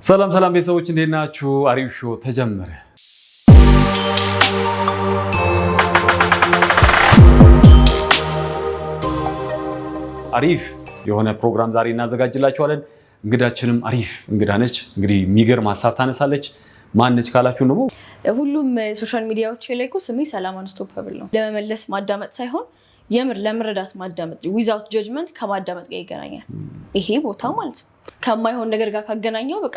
ሰላም ሰላም ቤተሰቦች እንዴት ናችሁ? አሪፍ ሾው ተጀመረ። አሪፍ የሆነ ፕሮግራም ዛሬ እናዘጋጅላችኋለን። እንግዳችንም አሪፍ እንግዳ ነች። እንግዲህ የሚገርም ሀሳብ ታነሳለች። ማነች ካላችሁ ደግሞ ሁሉም ሶሻል ሚዲያዎች ላይ እኮ ስሜ ሰላም አንስቶፐብል ነው። ለመመለስ ማዳመጥ ሳይሆን የምር ለመረዳት ማዳመጥ ዊዛውት ጀጅመንት ከማዳመጥ ጋር ይገናኛል። ይሄ ቦታ ማለት ነው ከማይሆን ነገር ጋር ካገናኘው በቃ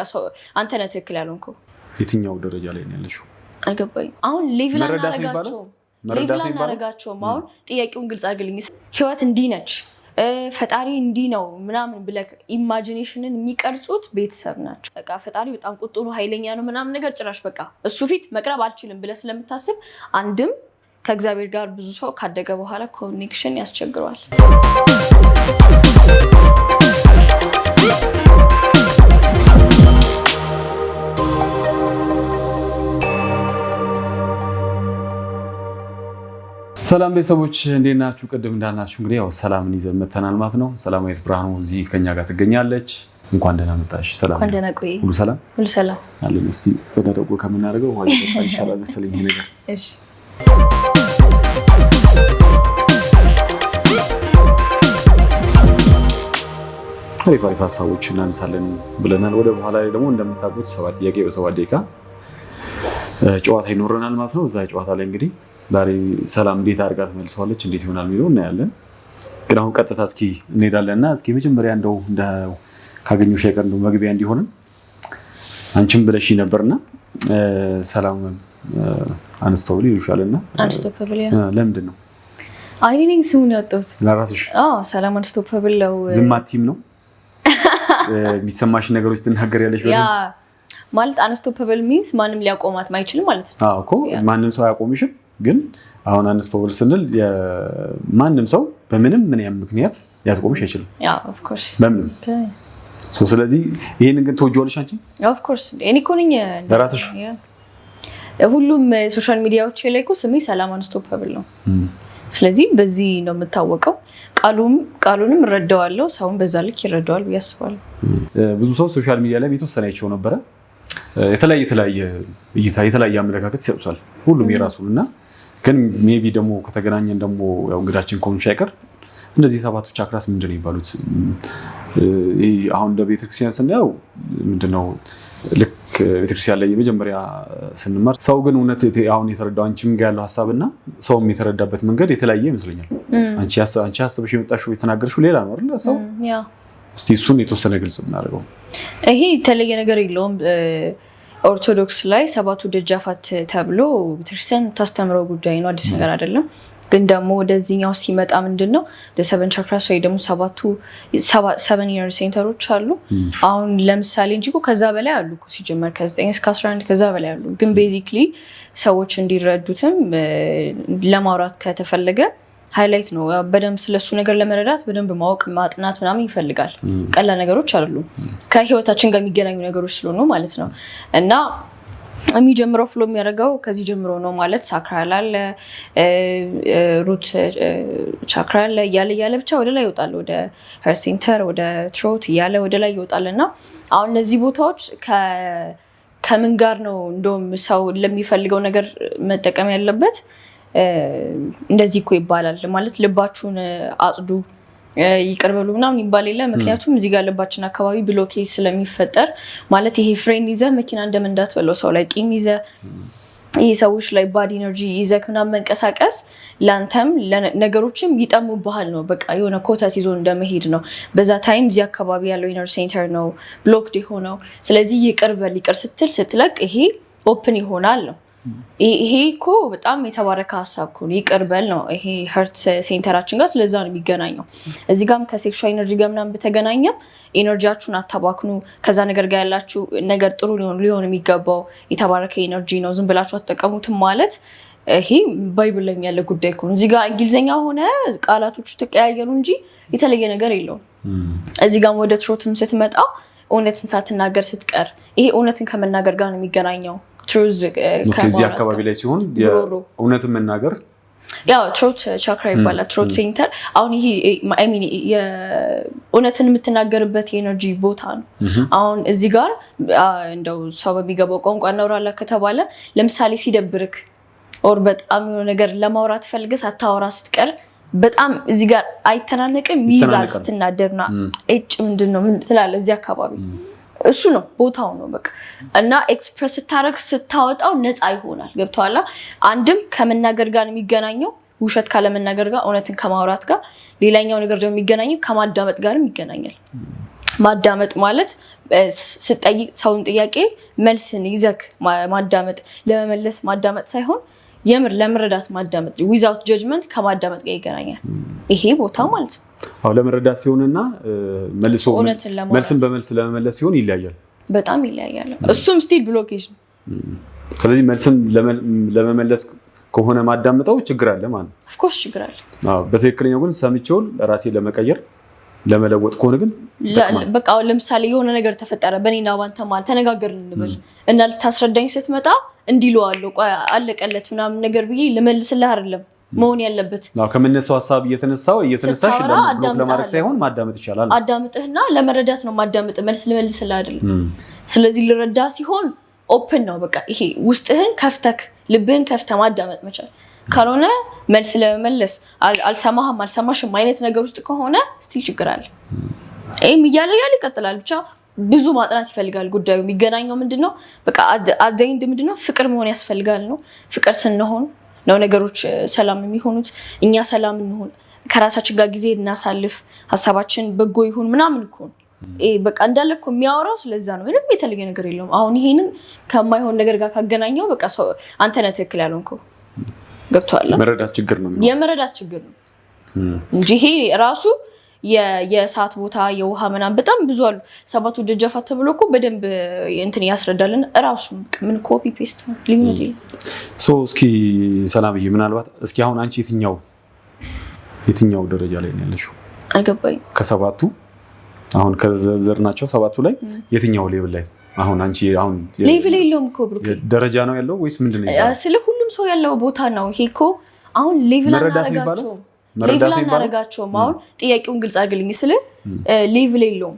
አንተ ነህ ትክክል ያልሆንከው። የትኛው ደረጃ ላይ ነው ያለሽው? አልገባኝም። አሁን ሌቭል አናረጋቸውም። አሁን ጥያቄውን ግልጽ አድርግልኝ። ህይወት እንዲህ ነች፣ ፈጣሪ እንዲህ ነው ምናምን ብለህ ኢማጂኔሽንን የሚቀርጹት ቤተሰብ ናቸው። በቃ ፈጣሪ በጣም ቁጡ ነው፣ ኃይለኛ ነው ምናምን ነገር ጭራሽ በቃ እሱ ፊት መቅረብ አልችልም ብለህ ስለምታስብ አንድም ከእግዚአብሔር ጋር ብዙ ሰው ካደገ በኋላ ኮኔክሽን ያስቸግረዋል። ሰላም ቤተሰቦች እንዴት ናችሁ? ቅድም እንዳልናችሁ እንግዲህ ያው ሰላምን ይዘን መተናል ማለት ነው። ሰላማዊት ብርሃኑ እዚህ ከኛ ጋር ትገኛለች። እንኳን ደህና መጣሽ። ሰላም እንኳን ደህና ቆይ። ሁሉ ሰላም ሁሉ ሰላም አለን። እስቲ በደረቁ ከምናደርገው ወይ ይሻላል መሰለኝ ይሄ ነገር። እሺ አሪፍ ሀሳቦች እናነሳለን ብለናል። ወደ በኋላ ላይ ደግሞ እንደምታውቁት 7 ጥያቄ በ7 ደቂቃ ጨዋታ ይኖረናል ማለት ነው። እዛ ጨዋታ ላይ እንግዲህ ዛሬ ሰላም እንዴት አድርጋ ትመልሰዋለች፣ እንዴት ይሆናል የሚለው እናያለን። ግን አሁን ቀጥታ እስኪ እንሄዳለንና እስኪ መጀመሪያ እንደው ካገኘሁሽ አይቀር እንደው መግቢያ እንዲሆን አንቺም ብለሽ ነበርና ሰላም አንስቶፐብል ይሉሻልና አንስቶፐብል ለምንድን ነው? አይ ነኝ ስሙን ያወጣሁት ለራስሽ? ሰላም አንስቶፐብል ነው። ዝም አትይም ነው የሚሰማሽ ነገሮች ትናገሪያለሽ ያ ማለት አንስቶፐብል ሚንስ ማንም ሊያቆማት ማይችል ማለት ነው። እኮ ማንም ሰው አያቆምሽም። ግን አሁን አንስቶፐብል ስንል ማንም ሰው በምንም ምክንያት ሊያስቆምሽ አይችልም። ኦፍ ኮርስ በምንም ስለዚህ ይሄንን ግን ተወጆልሽ አንቺ? ኦፍ ኮርስ እኔ እኮ ነኝ ለራስሽ። ሁሉም ሶሻል ሚዲያዎች ላይ እኮ ስሜ ሰላም አንስቶፐብል ነው። ስለዚህ በዚህ ነው የምታወቀው። ቃሉንም እረዳዋለሁ፣ ሰውን በዛ ልክ ይረዳዋል ብዬ አስባለሁ። ብዙ ሰው ሶሻል ሚዲያ ላይ የተወሰነ አይቼው ነበረ። የተለያየ እይታ የተለያየ አመለካከት ይሰጡታል ሁሉም የራሱን እና ግን ሜቢ ደግሞ ከተገናኘን ደግሞ ያው እንግዳችን ከሆንሽ አይቀር እንደዚህ ሰባቱ ቻክራስ ምንድን ነው የሚባሉት? አሁን እንደ ቤተክርስቲያን ስናየው ምንድነው ልክ ቤተክርስቲያን ላይ የመጀመሪያ ስንማር ሰው ግን እውነት አሁን የተረዳው አንቺም ጋር ያለው ሀሳብና ሰውም የተረዳበት መንገድ የተለያየ ይመስለኛል። አንቺ ሀሳብሽ የመጣሽው የተናገርሽው ሌላ ነው አይደል? ሰው እስቲ እሱን የተወሰነ ግልጽ እናደርገው። ይሄ የተለየ ነገር የለውም። ኦርቶዶክስ ላይ ሰባቱ ደጃፋት ተብሎ ቤተክርስቲያን ታስተምረው ጉዳይ ነው፣ አዲስ ነገር አይደለም። ግን ደግሞ ወደዚህኛው ሲመጣ ምንድነው ሰቨን ቻክራስ ወይ ደግሞ ሰቨን ኢነር ሴንተሮች አሉ። አሁን ለምሳሌ እንጂ ከዛ በላይ አሉ እኮ ሲጀመር ከ9 እስከ 11 ከዛ በላይ አሉ። ግን ቤዚክሊ ሰዎች እንዲረዱትም ለማውራት ከተፈለገ ሃይላይት ነው። በደንብ ስለሱ ነገር ለመረዳት በደንብ ማወቅ ማጥናት ምናምን ይፈልጋል። ቀላል ነገሮች አይደሉም፣ ከህይወታችን ጋር የሚገናኙ ነገሮች ስለሆኑ ማለት ነው። እና የሚጀምረው ፍሎ የሚያደርገው ከዚህ ጀምሮ ነው ማለት ሳክራል አለ፣ ሩት ቻክራ አለ እያለ ብቻ ወደ ላይ ይወጣል፣ ወደ ሄርት ሴንተር፣ ወደ ትሮት እያለ ወደ ላይ ይወጣል። እና አሁን እነዚህ ቦታዎች ከምን ጋር ነው እንደውም ሰው ለሚፈልገው ነገር መጠቀም ያለበት? እንደዚህ እኮ ይባላል ማለት ልባችሁን አጽዱ ይቅር በሉ ምናምን ይባል የለ። ምክንያቱም እዚህ ጋር ልባችን አካባቢ ብሎኬጅ ስለሚፈጠር ማለት ይሄ ፍሬን ይዘህ መኪና እንደምንዳት በለው ሰው ላይ ቂም ይዘህ ይሄ ሰዎች ላይ ባድ ኢነርጂ ይዘህ ምናምን መንቀሳቀስ ለአንተም ነገሮችም ይጠሙብሃል ነው። በቃ የሆነ ኮተት ይዞ እንደመሄድ ነው። በዛ ታይም እዚህ አካባቢ ያለው ኢነር ሴንተር ነው ብሎክድ የሆነው። ስለዚህ ይቅር በል ይቅር ስትለቅ ይሄ ኦፕን ይሆናል ነው። ይሄ እኮ በጣም የተባረከ ሀሳብ እኮ ነው። ይቅር በል ነው ይሄ ሄርት ሴንተራችን ጋር ስለዛ ነው የሚገናኘው። እዚህ ጋርም ከሴክሹዋል ኢነርጂ ጋር ምናምን በተገናኘም ኢነርጂያችሁን አታባክኑ። ከዛ ነገር ጋር ያላችሁ ነገር ጥሩ ሊሆን የሚገባው የተባረከ ኢነርጂ ነው፣ ዝም ብላችሁ አትጠቀሙትም ማለት ይሄ ባይብል ላይ ያለ ጉዳይ እኮ ነው። እዚህ ጋር እንግሊዝኛ ሆነ ቃላቶቹ ተቀያየሩ እንጂ የተለየ ነገር የለውም። እዚህ ጋርም ወደ ትሮትም ስትመጣ እውነትን ሳትናገር ስትቀር ይሄ እውነትን ከመናገር ጋር ነው የሚገናኘው። ከዚህ አካባቢ ላይ ሲሆን እውነትን መናገር ያው ትሮት ቻክራ ይባላል። ትሮት ሴንተር አሁን ይሄ አይ ሚን የእውነትን የምትናገርበት የኤነርጂ ቦታ ነው። አሁን እዚህ ጋር እንደው ሰው በሚገባው ቋንቋ እናውራላ ከተባለ ለምሳሌ ሲደብርክ ኦር በጣም የሆነ ነገር ለማውራት ፈልገህ ሳታወራ ስትቀር በጣም እዚህ ጋር አይተናነቅም ይይዛል ስትናደርና እጭ ምንድነው ምን ትላለህ እዚህ አካባቢ እሱ ነው ቦታው ነው በቃ እና ኤክስፕረስ ስታረግ ስታወጣው ነፃ ይሆናል። ገብቶሃል? አንድም ከመናገር ጋር የሚገናኘው ውሸት ካለመናገር ጋር እውነትን ከማውራት ጋር፣ ሌላኛው ነገር ደግሞ የሚገናኘው ከማዳመጥ ጋርም ይገናኛል። ማዳመጥ ማለት ስትጠይቅ ሰውን ጥያቄ መልስን ይዘክ ማዳመጥ ለመመለስ ማዳመጥ ሳይሆን የምር ለመረዳት ማዳመጥ ዊዛውት ጀጅመንት ከማዳመጥ ጋር ይገናኛል ይሄ ቦታ ማለት ነው። አዎ ለመረዳት ሲሆንና መልስን በመልስ ለመመለስ ሲሆን ይለያያል፣ በጣም ይለያያል። እሱም ስቲል ብሎኬሽን። ስለዚህ መልስን ለመመለስ ከሆነ ማዳመጠው ችግር አለ ማለት ነው። ኦፍ ኮርስ ችግር አለ። አዎ በትክክለኛው ግን ሰምቼው ራሴ ለመቀየር ለመለወጥ ከሆነ ግን በቃ ለምሳሌ የሆነ ነገር ተፈጠረ በእኔና ባንተ ማለት ተነጋገርን እንበል እና ልታስረዳኝ ስትመጣ እንዲለዋለሁ ቆይ አለቀለት ምናምን ነገር ብዬ ልመልስልህ አይደለም መሆን ያለበት። ከመነሳው ሐሳብ እየተነሳሽ ለማድረግ ሳይሆን ማዳመጥ ይቻላል። አዳምጥህና ለመረዳት ነው ማዳመጥ፣ መልስ ልመልስልህ አይደለም። ስለዚህ ልረዳ ሲሆን ኦፕን ነው በቃ ይሄ ውስጥህን ከፍተክ ልብህን ከፍተህ ማዳመጥ መቻል። ካልሆነ መልስ ለመመለስ አልሰማሽም አይነት ነገር ውስጥ ከሆነ ስቲል ችግር አለ። ይሄም እያለ ይቀጥላል። ብቻ ብዙ ማጥናት ይፈልጋል ጉዳዩ። የሚገናኘው ምንድነው በቃ አደይንድ ምንድነው ፍቅር መሆን ያስፈልጋል ነው። ፍቅር ስንሆን ነው ነገሮች ሰላም የሚሆኑት። እኛ ሰላም እንሆን፣ ከራሳችን ጋር ጊዜ እናሳልፍ፣ ሀሳባችን በጎ ይሁን ምናምን እኮ ነው። በቃ እንዳለ እኮ የሚያወራው ስለዛ ነው። ምንም የተለየ ነገር የለውም። አሁን ይሄንን ከማይሆን ነገር ጋር ካገናኘው በቃ አንተ ነህ ትክክል ያልሆንከው። ገብቶሃል? የመረዳት ችግር ነው እንጂ ይሄ ራሱ የእሳት ቦታ የውሃ ምናምን በጣም ብዙ አሉ። ሰባቱ ደጃፋት ተብሎ እኮ በደንብ እንትን ያስረዳልን እራሱ ምን ኮፒ ፔስት ነው ልዩነት የለም። እስኪ ሰላምዬ ምናልባት እስኪ አሁን አንቺ የትኛው ደረጃ ላይ ነው ያለሽው? አልገባኝም። ከሰባቱ አሁን ከዘርናቸው ሰባቱ ላይ የትኛው ሌቭል ላይ አሁን አንቺ ሌቭል የለውም እኮ ብሩክ፣ ደረጃ ነው ያለው ወይስ ምንድነው? ስለ ሁሉም ሰው ያለው ቦታ ነው ይሄ እኮ። አሁን ሌቭል አናረጋቸውም አሁን ጥያቄውን ግልጽ አድርግልኝ ስለ ሌቭል የለውም።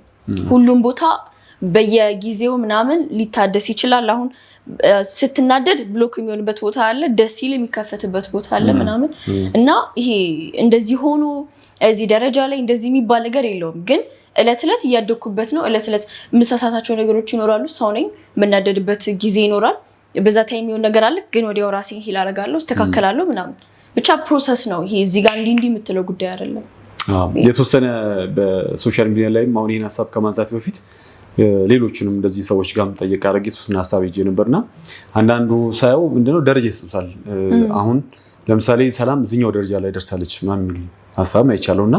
ሁሉም ቦታ በየጊዜው ምናምን ሊታደስ ይችላል። አሁን ስትናደድ ብሎክ የሚሆንበት ቦታ አለ፣ ደስ ሲል የሚከፈትበት ቦታ አለ ምናምን እና ይሄ እንደዚህ ሆኖ እዚህ ደረጃ ላይ እንደዚህ የሚባል ነገር የለውም። ግን እለት እለት እያደኩበት ነው። እለት እለት የምሳሳታቸው ነገሮች ይኖራሉ። ሰው ነኝ፣ የምናደድበት ጊዜ ይኖራል። በዛ ታይም የሚሆን ነገር አለ። ግን ወዲያው ራሴን ሂል አደርጋለሁ፣ እስተካከላለሁ ምናምን። ብቻ ፕሮሰስ ነው ይሄ። እዚህ ጋር እንዲህ የምትለው ጉዳይ አይደለም። የተወሰነ በሶሻል ሚዲያ ላይም አሁን ይህን ሀሳብ ከማንሳት በፊት ሌሎችንም እንደዚህ ሰዎች ጋር ጠየቅ አድርጌ ሶስት ሀሳብ ይዤ ነበርና አንዳንዱ ሳየው ምንድነው ደረጃ ይሰጣል። አሁን ለምሳሌ ሰላም እዚህኛው ደረጃ ላይ ደርሳለች ምናምን የሚል ሀሳብ አይቻለው እና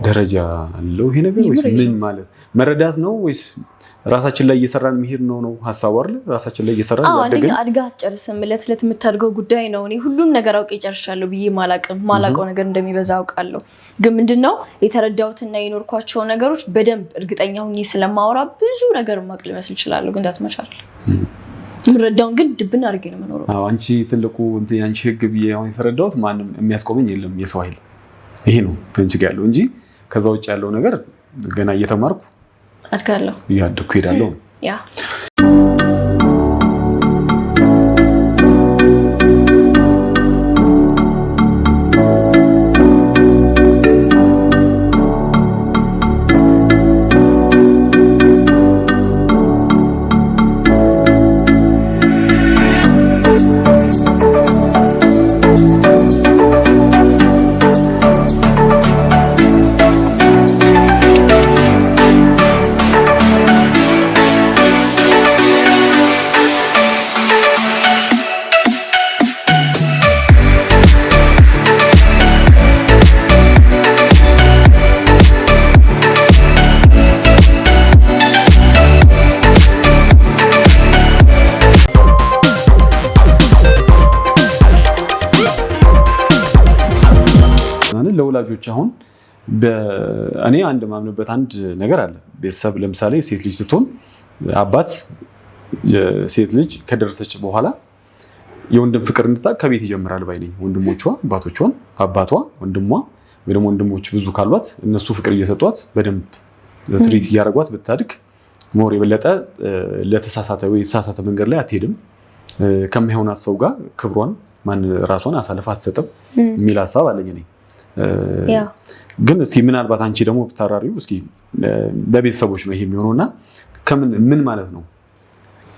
ደረጃ አለው ይሄ ነገር ወይስ ምን ማለት መረዳት ነው ወይስ ራሳችን ላይ እየሰራን መሄድ ነው ሀሳቡ አይደል? ራሳችን ላይ እየሰራን ያደገን አድጋ አትጨርስም። እለት የምታድገው ጉዳይ ነው። እኔ ሁሉም ነገር አውቄ ጨርሻለሁ ብዬ ማላቀው ነገር እንደሚበዛ አውቃለሁ። ግን ምንድነው የተረዳሁትና የኖርኳቸው ነገሮች በደንብ እርግጠኛ ሆኜ ስለማወራ ብዙ ነገር ማቅል መስል ይችላል። ግን እንዳትመቻል ምረዳውን ግን ድብና አድርጌ ነው የምኖረው። አንቺ ትልቁ እንትን አንቺ ህግ ብዬ አሁን የተረዳሁት ማንም የሚያስቆመኝ የለም የሰው ኃይል ይሄ ነው ከንቺ ጋር ያለው እንጂ ከዛ ውጭ ያለው ነገር ገና እየተማርኩ አድጋለሁ እያደኩ ሄዳለሁ። ያ ለወላጆች አሁን እኔ አንድ ማምንበት አንድ ነገር አለ። ቤተሰብ ለምሳሌ ሴት ልጅ ስትሆን አባት ሴት ልጅ ከደረሰች በኋላ የወንድም ፍቅር እንድታውቅ ከቤት ይጀምራል ባይ ነኝ። ወንድሞቿ አባቶቿን አባቷ ወንድሟ ወይ ደግሞ ወንድሞች ብዙ ካሏት እነሱ ፍቅር እየሰጧት በደንብ ትሪት እያደረጓት ብታድግ ሞር የበለጠ ለተሳሳተ ወይ የተሳሳተ መንገድ ላይ አትሄድም። ከማይሆናት ሰው ጋር ክብሯን ራሷን አሳልፋ አትሰጥም የሚል ሀሳብ አለኝ እኔ። ግን እስኪ ምናልባት አንቺ ደግሞ ብታራሪው እስኪ ለቤተሰቦች ነው ይሄ የሚሆነውና ምን ማለት ነው?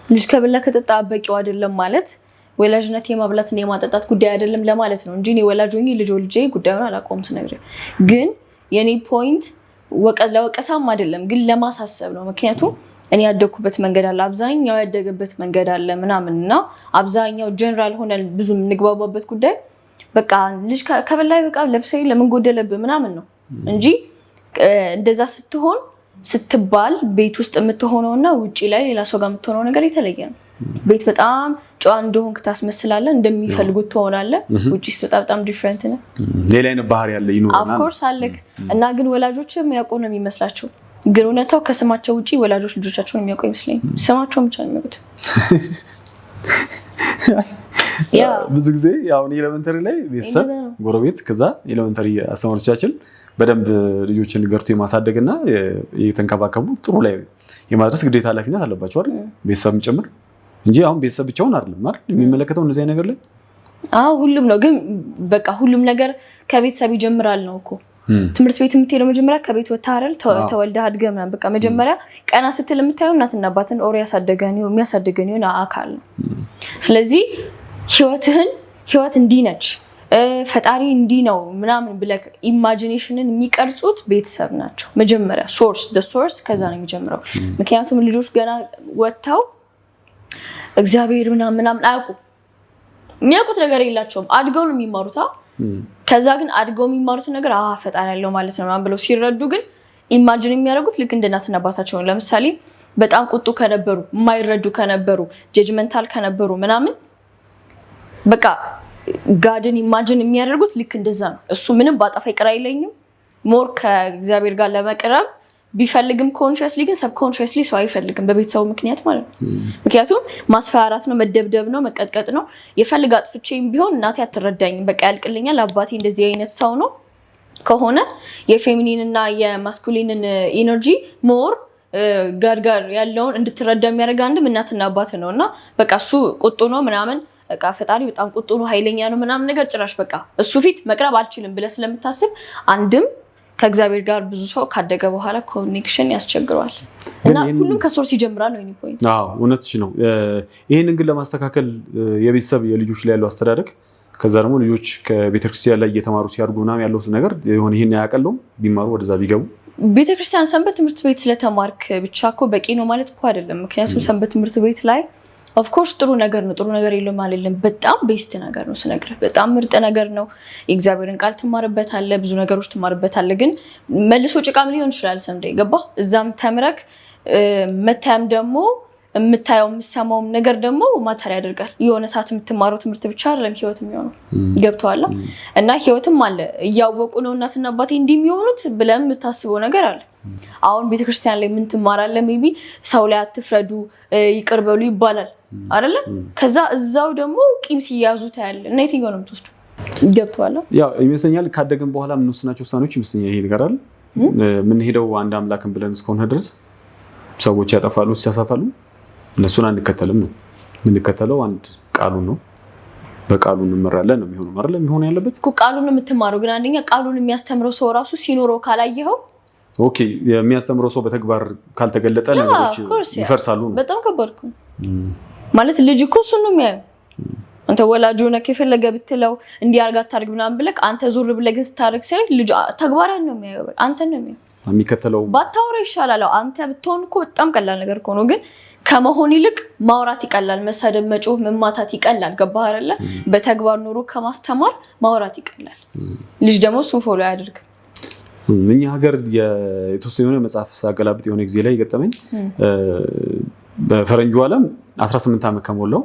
ልጅ ከበላ ከጠጣ በቂው አይደለም ማለት ወላጅነት የማብላትና የማጠጣት ጉዳይ አይደለም ለማለት ነው እንጂ እኔ ወላጅ ሆኜ ልጅ ወልጄ ጉዳዩን አላቆም ስነግርህ። ግን የኔ ፖይንት ለወቀሳም አይደለም ግን ለማሳሰብ ነው። ምክንያቱም እኔ ያደኩበት መንገድ አለ፣ አብዛኛው ያደገበት መንገድ አለ ምናምንና አብዛኛው ጀነራል ሆነ ብዙ የምንግባባበት ጉዳይ በቃ ልጅ ከበላ በቃ ለብሰይ ለምን ጎደለብህ ምናምን ነው እንጂ እንደዛ ስትሆን ስትባል ቤት ውስጥ የምትሆነውና ውጪ ላይ ሌላ ሰው ጋር የምትሆነው ነገር የተለየ ነው። ቤት በጣም ጨዋ እንደሆንክ ታስመስላለህ፣ እንደሚፈልጉት ትሆናለህ። ውጪ ስትወጣ በጣም ዲፍረንት ነው። ሌላ አይነት ባህሪ ያለ ይኖርና ኦፍ ኮርስ አለክ እና ግን ወላጆች የሚያውቁ ነው የሚመስላቸው። ግን እውነታው ከስማቸው ውጪ ወላጆች ልጆቻቸውን የሚያውቁ ይመስለኝ ስማቸውን ብቻ ነው የሚያውቁት። ብዙ ጊዜ አሁን ኤሌመንተሪ ላይ ቤተሰብ ጎረቤት ከዛ ኤሌመንተሪ አስተማሪዎቻችን በደንብ ልጆችን ገርቶ የማሳደግና የተንከባከቡ ጥሩ ላይ የማድረስ ግዴታ ኃላፊነት አለባቸው አይደል? ቤተሰብም ጭምር እንጂ አሁን ቤተሰብ ብቻውን አይደለም አይደል የሚመለከተው እንደዚህ አይነት ነገር ላይ። ሁሉም ነው ግን በቃ ሁሉም ነገር ከቤተሰብ ይጀምራል ነው እኮ። ትምህርት ቤት የምትሄደው መጀመሪያ ከቤት ወጥተህ አይደል ተወልደህ አድገህ ምናምን በቃ መጀመሪያ ቀና ስትል የምታየው እናትና አባትን ኦር የሚያሳደገን የሆነ አካል ነው። ስለዚህ ህይወት እንዲህ ነች ፈጣሪ እንዲህ ነው ምናምን ብለህ ኢማጂኔሽንን የሚቀርጹት ቤተሰብ ናቸው መጀመሪያ ሶርስ ከዛ ነው የሚጀምረው። ምክንያቱም ልጆች ገና ወጥተው እግዚአብሔር ምናምን አያውቁም፣ የሚያውቁት ነገር የላቸውም። አድገው ነው የሚማሩት። ከዛ ግን አድገው የሚማሩት ነገር ፈጣሪ ያለው ማለት ነው ምናምን ብለው ሲረዱ ግን ኢማጂን የሚያደርጉት ልክ እንደ እናትና አባታቸው ነው። ለምሳሌ በጣም ቁጡ ከነበሩ፣ የማይረዱ ከነበሩ፣ ጀጅመንታል ከነበሩ ምናምን በቃ ጋድን ኢማጂን የሚያደርጉት ልክ እንደዛ ነው። እሱ ምንም ባጠፋ ይቅር አይለኝም ሞር ከእግዚአብሔር ጋር ለመቅረብ ቢፈልግም ኮንሽስሊ ግን ሰብኮንሽስሊ ሰው አይፈልግም በቤተሰቡ ምክንያት ማለት ነው። ምክንያቱም ማስፈራራት ነው፣ መደብደብ ነው፣ መቀጥቀጥ ነው። የፈልግ አጥፍቼም ቢሆን እናቴ አትረዳኝም፣ በቃ ያልቅልኛል። አባቴ እንደዚህ አይነት ሰው ነው ከሆነ የፌሚኒን እና የማስኩሊንን ኢነርጂ ሞር ጋር ያለውን እንድትረዳ የሚያደርግ አንድም እናትና አባት ነው እና በቃ እሱ ቁጡ ነው ምናምን በቃ ፈጣሪ በጣም ቁጡ ነው ኃይለኛ ነው ምናምን ነገር ጭራሽ በቃ እሱ ፊት መቅረብ አልችልም ብለህ ስለምታስብ አንድም ከእግዚአብሔር ጋር ብዙ ሰው ካደገ በኋላ ኮኔክሽን ያስቸግረዋል እና ሁሉም ከሶርስ ይጀምራል ነው ፖይንት። እውነትሽ ነው። ይህንን ግን ለማስተካከል የቤተሰብ የልጆች ላይ ያለው አስተዳደግ ከዛ ደግሞ ልጆች ከቤተክርስቲያን ላይ እየተማሩ ሲያድጉ ምናምን ያለው ነገር የሆነ ይህን ያቀለውም ቢማሩ ወደዛ ቢገቡ ቤተክርስቲያን ሰንበት ትምህርት ቤት ስለተማርክ ብቻ እኮ በቂ ነው ማለት እኮ አይደለም። ምክንያቱም ሰንበት ትምህርት ቤት ላይ ኦፍኮርስ ጥሩ ነገር ነው፣ ጥሩ ነገር የለም አይደለም። በጣም ቤስት ነገር ነው ስነግርህ፣ በጣም ምርጥ ነገር ነው። የእግዚአብሔርን ቃል ትማርበታለህ፣ ብዙ ነገሮች ትማርበታለህ። ግን መልሶ ጭቃም ሊሆን ይችላል ሰምዴ ገባ። እዛም ተምረክ መታየም ደግሞ የምታየው የምሰማውም ነገር ደግሞ ማተር ያደርጋል። የሆነ ሰዓት የምትማረው ትምህርት ብቻ አይደለም ህይወት የሚሆነው ገብቶሃል። እና ህይወትም አለ እያወቁ ነው እናትና አባቴ እንዲህ የሚሆኑት ብለን የምታስበው ነገር አለ። አሁን ቤተክርስቲያን ላይ ምን ትማራለህ? ሜቢ ሰው ላይ አትፍረዱ ይቅር በሉ ይባላል አይደለ? ከዛ እዛው ደግሞ ቂም ሲያዙ ታያለህ። እና የትኛው ነው የምትወስደው? ገብቶሃል። ያው ይመስለኛል ካደገን በኋላ የምንወስናቸው ውሳኔዎች ይመስለኛል ይሄ ነገር አይደል የምንሄደው አንድ አምላክን ብለን እስከሆነ ድረስ ሰዎች ያጠፋሉ፣ ሲሳሳታሉ እነሱን አንከተልም ነው የምንከተለው። አንድ ቃሉን ነው፣ በቃሉ እንመራለን ነው የሚሆነው አይደል? የሚሆን ያለበት እኮ ቃሉን የምትማረው ግን አንደኛ ቃሉን የሚያስተምረው ሰው ራሱ ሲኖረው ካላየኸው ኦኬ፣ የሚያስተምረው ሰው በተግባር ካልተገለጠ ነገሮች ይፈርሳሉ ነው። በጣም ከባድ ነው ማለት ልጅ እኮ እሱን ነው የሚያየው። አንተ ወላጅ ሆነህ የፈለገ ብትለው እንዲህ አድርግ አታድርግ ምናምን ብለህ አንተ ዞር ብለህ ግን ስታደርግ ሳይሆን ልጅ ተግባራን ነው የሚያየው፣ አንተን ነው የሚያየው። የሚከተለው ባታወራ ይሻላል። አንተ ብትሆን እኮ በጣም ቀላል ነገር እኮ ነው፣ ግን ከመሆን ይልቅ ማውራት ይቀላል። መሳደብ፣ መጮህ፣ መማታት ይቀላል። ገባህ አይደለ? በተግባር ኑሮ ከማስተማር ማውራት ይቀላል። ልጅ ደግሞ እሱን ፎሎ ያድርግ። እኛ ሀገር የተወሰነ መጽሐፍ ሳገላብጥ የሆነ ጊዜ ላይ ገጠመኝ። በፈረንጁ ዓለም 18 ዓመት ከሞላው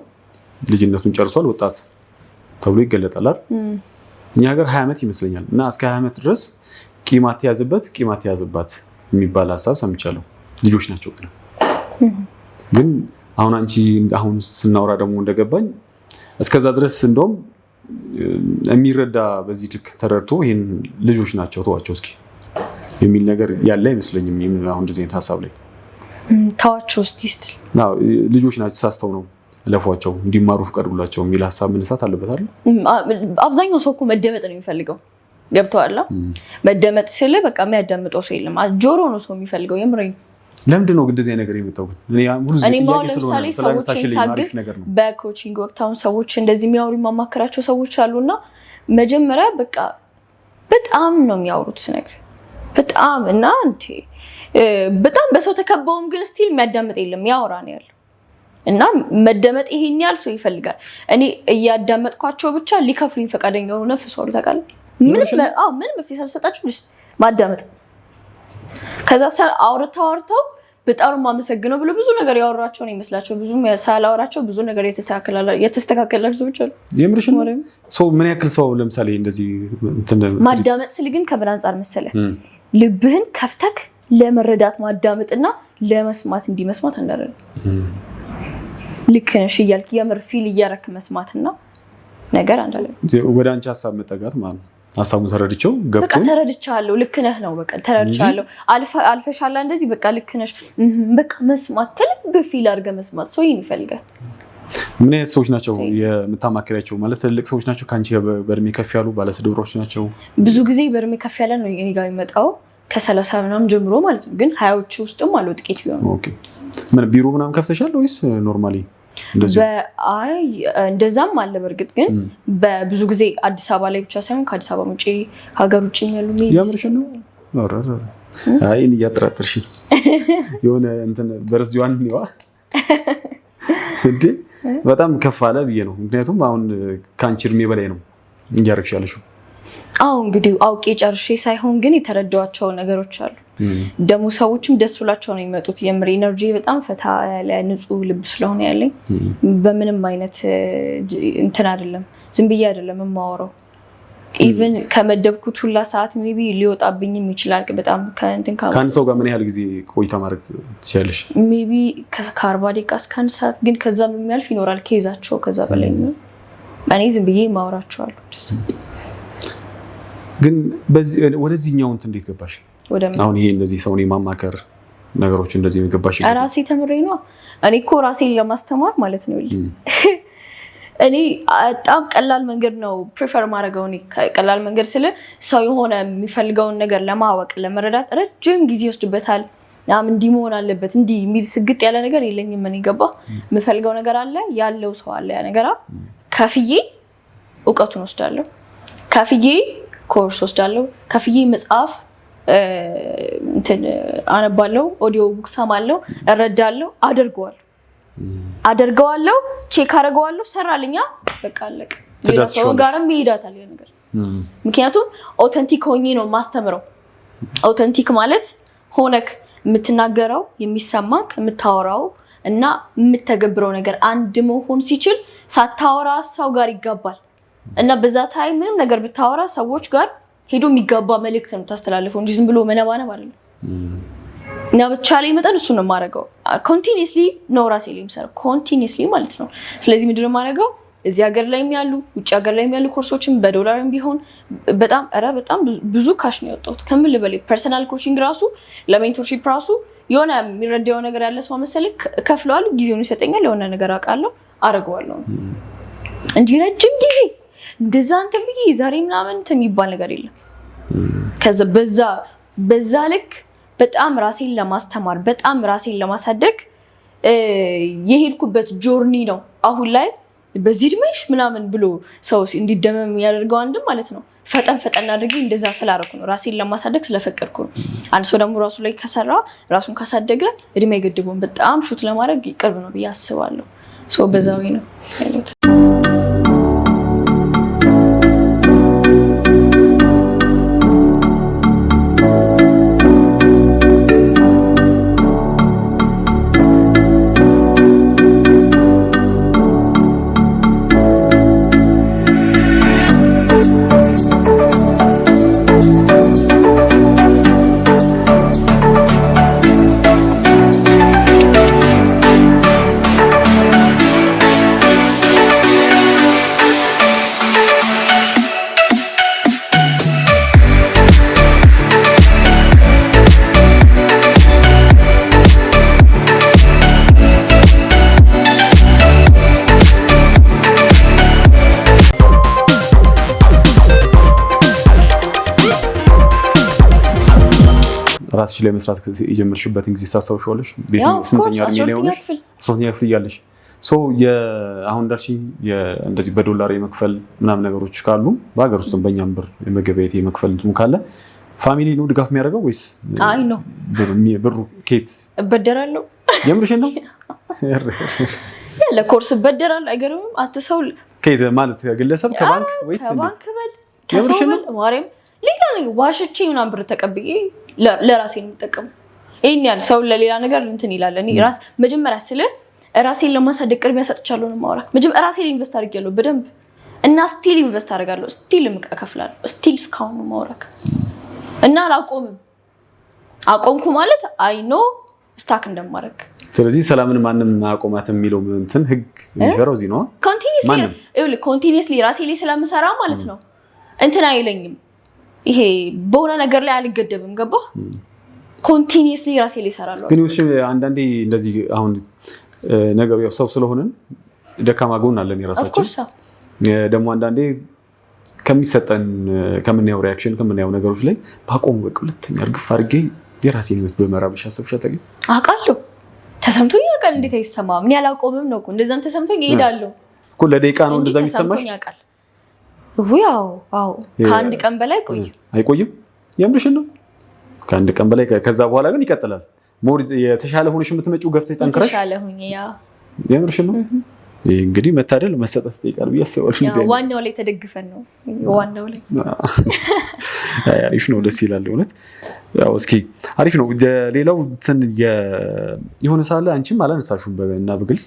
ልጅነቱን ጨርሷል ወጣት ተብሎ ይገለጣል አይደል? እኛ ሀገር 20 ዓመት ይመስለኛል። እና እስከ 20 ዓመት ድረስ ቂም አትያዝባት የሚባል ሀሳብ ሰምቻለሁ። ልጆች ናቸው ግን አሁን አንቺ አሁን ስናወራ ደግሞ እንደገባኝ እስከዛ ድረስ እንደውም የሚረዳ በዚህ ልክ ተረድቶ ይሄን ልጆች ናቸው ተዋቸው እስኪ የሚል ነገር ያለ አይመስለኝም። አሁን እንደዚህ አይነት ሀሳብ ላይ ተዋቸው እስቲ ልጆች ናቸው ሳስተው ነው ለፏቸው እንዲማሩ ፍቀዱላቸው የሚል ሀሳብ መነሳት አለበት አይደል? አብዛኛው ሰው እኮ መደመጥ ነው የሚፈልገው። ገብቶሃል? መደመጥ ስለ በቃ የሚያዳምጠው ሰው የለም። ጆሮ ነው ሰው የሚፈልገው። የምሬን ለምንድን ነው ግን እንደዚህ ነገር የመጣው? እኔ ለምሳሌ ሰዎችን ሳግዝ በኮቺንግ ወቅት አሁን ሰዎች እንደዚህ የሚያወሩ የማማከራቸው ሰዎች አሉና መጀመሪያ በቃ በጣም ነው የሚያወሩት ነገር በጣም እና በጣም በሰው ተከበውም ግን ስቲል የሚያዳምጥ የለም ያወራ ነው ያለው እና መደመጥ ይሄን ያህል ሰው ይፈልጋል። እኔ እያዳመጥኳቸው ብቻ ሊከፍሉኝ ፈቃደኛ ሆነው ነፍስ ወሩ ታውቃለህ። ምንም መፍትሄ ሳልሰጣቸው ማዳመጥ ከዛ አውርተው በጣም ማመሰግነው ብሎ ብዙ ነገር ያወራቸው ነው ይመስላቸው። ብዙ ሳላወራቸው ብዙ ነገር የተስተካከላቸው ሰዎች አሉ። የምርሽ ነው። ምን ያክል ሰው ለምሳሌ እንደዚህ ማዳመጥ ስል ግን ከምን አንፃር መሰለህ? ልብህን ከፍተክ ለመረዳት ማዳመጥና ለመስማት እንዲመስማት አንዳረግ ልክ ነሽ እያልክ የምር ፊል እያረክ መስማትና ነገር አንዳረግ ወደ አንቺ ሀሳብ መጠጋት ማለት ነው። ሀሳቡን ተረድቼው ገብቶኝ በቃ ተረድቻለሁ። ልክ ነህ ነው በቃ ተረድቻለሁ። አልፈሻላ እንደዚህ በቃ ልክ ነሽ በቃ መስማት ከልብ ፊል አድርገህ መስማት ሰው ይሄን ይፈልጋል። ምን አይነት ሰዎች ናቸው የምታማክሪያቸው? ማለት ትልቅ ሰዎች ናቸው ከአንቺ በእድሜ ከፍ ያሉ ባለትዳሮች ናቸው? ብዙ ጊዜ በእድሜ ከፍ ያለ ነው እኔ ጋር የሚመጣው ከ30 ምናምን ጀምሮ ማለት ነው። ግን 20ዎቹ ውስጥም አለው ጥቂት ቢሆን። ኦኬ ምን ቢሮ ምናምን ከፍተሻል ወይስ ኖርማሊ? እንደዛም አለ። በእርግጥ ግን በብዙ ጊዜ አዲስ አበባ ላይ ብቻ ሳይሆን ከአዲስ አበባ ውጪ ከሀገር ውጪ ያሉ ያምርሽ ነው። አይ እኔ እያጠራጠርሽ የሆነ እንትን በርዝዋን ነው እንዴ? በጣም ከፍ አለ ብዬ ነው። ምክንያቱም አሁን ካንቺ እድሜ በላይ ነው እያረግሽ ያለሽው። እንግዲህ አውቄ ጨርሼ ሳይሆን ግን የተረዳኋቸው ነገሮች አሉ። ደግሞ ሰዎችም ደስ ብላቸው ነው የሚመጡት። የምር ኢነርጂ በጣም ፈታ ያለ ንጹህ ልብ ስለሆነ ያለኝ በምንም አይነት እንትን አይደለም፣ ዝም ብዬ አይደለም የማወራው። ኢቭን ከመደብኩት ሁላ ሰዓት ሜቢ ሊወጣብኝም ይችላል። በጣም ከአንድ ሰው ጋር ምን ያህል ጊዜ ቆይታ ማድረግ ትችላለሽ? ሜቢ ከ40 ደቂቃ እስከ 1 ሰዓት፣ ግን ከዛም የሚያልፍ ይኖራል ኬዛቸው። ከዛ በላይ እኔ ዝም ብዬ ማወራቸዋለሁ። ግን ወደዚህኛው እንትን እንዴት ገባሽ? አሁን ይሄ እንደዚህ ሰውን የማማከር ነገሮች እንደዚህ ገባሽ? ራሴ ተምሬ ነው። እኔ እኮ ራሴን ለማስተማር ማለት ነው። እኔ በጣም ቀላል መንገድ ነው ፕሪፈር ማድረገው። እኔ ቀላል መንገድ ስለ ሰው የሆነ የሚፈልገውን ነገር ለማወቅ ለመረዳት ረጅም ጊዜ ይወስድበታል። እንዲህ መሆን አለበት እንዲህ የሚል ስግጥ ያለ ነገር የለኝም። እኔ ገባ የምፈልገው ነገር አለ ያለው ሰው አለ ያ ነገር ከፍዬ እውቀቱን ወስዳለሁ፣ ከፍዬ ኮርስ ወስዳለሁ፣ ከፍዬ መጽሐፍ አነባለሁ፣ ኦዲዮ ቡክ ሰማለሁ፣ እረዳለሁ፣ አደርገዋለሁ፣ ቼክ አደርገዋለሁ፣ ሰራልኛ በቃ አለቀ። ሌላ ሰው ጋርም ይሄዳታል ያ ነገር። ምክንያቱም ኦተንቲክ ሆኜ ነው ማስተምረው። ኦተንቲክ ማለት ሆነክ የምትናገረው የሚሰማክ የምታወራው እና የምተገብረው ነገር አንድ መሆን ሲችል ሳታወራ ሰው ጋር ይጋባል እና በዛ ታይም ምንም ነገር ብታወራ ሰዎች ጋር ሄዶ የሚጋባ መልእክት ነው ታስተላልፈው እንጂ ዝም ብሎ መነባነብ አይደለም። እና በተቻለ መጠን እሱ ነው የማደርገው። ኮንቲኒየስሊ ነው ራሴ ላይ የምሰራው ኮንቲኒየስሊ ማለት ነው። ስለዚህ ምንድን ነው የማደርገው? እዚህ ሀገር ላይም ያሉ ውጭ ሀገር ላይም ያሉ ኮርሶችን በዶላርም ቢሆን በጣም ብዙ ካሽ ነው ያወጣሁት። ከምን ልበል ፐርሰናል ኮቺንግ ራሱ ለሜንቶርሺፕ ራሱ የሆነ የሚረዳው ነገር ያለ ሰው መሰለኝ ከፍለዋል፣ ጊዜውን ይሰጠኛል፣ የሆነ ነገር አውቃለሁ አደርገዋለሁ እንጂ ረጅም ጊዜ እንደዛ እንትን ብዬ ዛሬ ምናምን እንትን የሚባል ነገር የለም። ከዛ በዛ ልክ በጣም ራሴን ለማስተማር በጣም ራሴን ለማሳደግ የሄድኩበት ጆርኒ ነው። አሁን ላይ በዚህ እድሜሽ ምናምን ብሎ ሰው እንዲደመም ያደርገው አንድም ማለት ነው ፈጠን አድርጌ እንደዛ ስላደረኩ ነው፣ ራሴን ለማሳደግ ስለፈቀድኩ ነው። አንድ ሰው ደግሞ ራሱ ላይ ከሰራ ራሱን ካሳደገ እድሜ አይገድበውም። በጣም ሹት ለማድረግ ቅርብ ነው ብዬ አስባለሁ። በዛዊ ነው ያሉት። ራስሽ ላይ መስራት የጀመርሽበትን ጊዜ ታስታውሻለሽ? ስንተኛ እድሜ ላይ ሆነሽ? 12ኛ ክፍል እያለሽ አሁን እንዳልሽኝ እንደዚህ በዶላር የመክፈል ምናምን ነገሮች ካሉ በሀገር ውስጥም በእኛም ብር የመገበያየት የመክፈል እንትኑ ካለ ፋሚሊ ነው ድጋፍ የሚያደርገው ወይስ ነው ብሩ ኬት እበደራለሁ? የምርሽን ነው? ለኮርስ እበደራለሁ። አይገርምም? አትሰው ኬት ማለት ግለሰብ ከባንክ ወይስ ከባንክ ማርያም ሌላ ነገር ዋሽቼ ምናምን ብር ተቀብዬ ለራሴ ነው የምጠቀመው። ይሄን ያህል ሰው ለሌላ ነገር እንትን ይላል። እኔ መጀመሪያ ራሴን ለማሳደግ ቅድሚያ ሰጥቻለሁ ነው የማወራው። መጀመሪያ ራሴ ላይ ኢንቨስት አድርጌያለሁ በደንብ እና ስቲል ኢንቨስት አደርጋለሁ። ስቲል እከፍላለሁ። ስቲል እስካሁን ነው የማወራው እና አላቆምም። አቆምኩ ማለት አይ ኖ ስታክ እንደማደርግ። ስለዚህ ሰላምን ማንም አቆማትም የሚለው እንትን ህግ የሚሰራው እዚህ ነው። ኮንቲኒየስሊ ራሴ ላይ ስለምሰራ ማለት ነው እንትን አይለኝም። ይሄ በሆነ ነገር ላይ አልገደብም። ገባ? ኮንቲኒየስሊ ራሴ ላይ እሰራለሁ። ግን አንዳንዴ እንደዚህ አሁን ነገሩ ያው ሰው ስለሆነን ደካማ ጎን አለን የራሳችን። ደግሞ አንዳንዴ ከሚሰጠን ከምናየው ሪአክሽን ከምናየው ነገሮች ላይ ባቆም በቃ ሁለተኛ እርግፍ አድርጌ የራሴን ህይወት በመራብሽ አሰብሽ አታውቂም? አውቃለሁ። ተሰምቶኝ ያውቃል። እንዴት አይሰማም? እኔ አላቆምም ነው እኮ እንደዛም ተሰምቶኝ እሄዳለሁ እኮ። ለደቂቃ ነው እንደዛ የሚሰማሽ? አዎ። ከአንድ ቀን በላይ አይቆይም። የምርሽን ነው? ከአንድ ቀን በላይ ከዛ በኋላ ግን ይቀጥላል። ሞር የተሻለ ሆነሽ የምትመጪው ገፍተሽ ጠንክረሽ የተሻለ ሆኜ የምርሽን ነው? ይሄ እንግዲህ መታደል መሰጠት ይጠይቃል ብዬ አስባለሁ። ዋናው ላይ ተደግፈን ነው። ዋናው ላይ አሪፍ ነው። ደስ ይላል እውነት። ያው እስኪ አሪፍ ነው። ሌላው የሆነ ሳለ አንቺም አላነሳሽም እና በግልጽ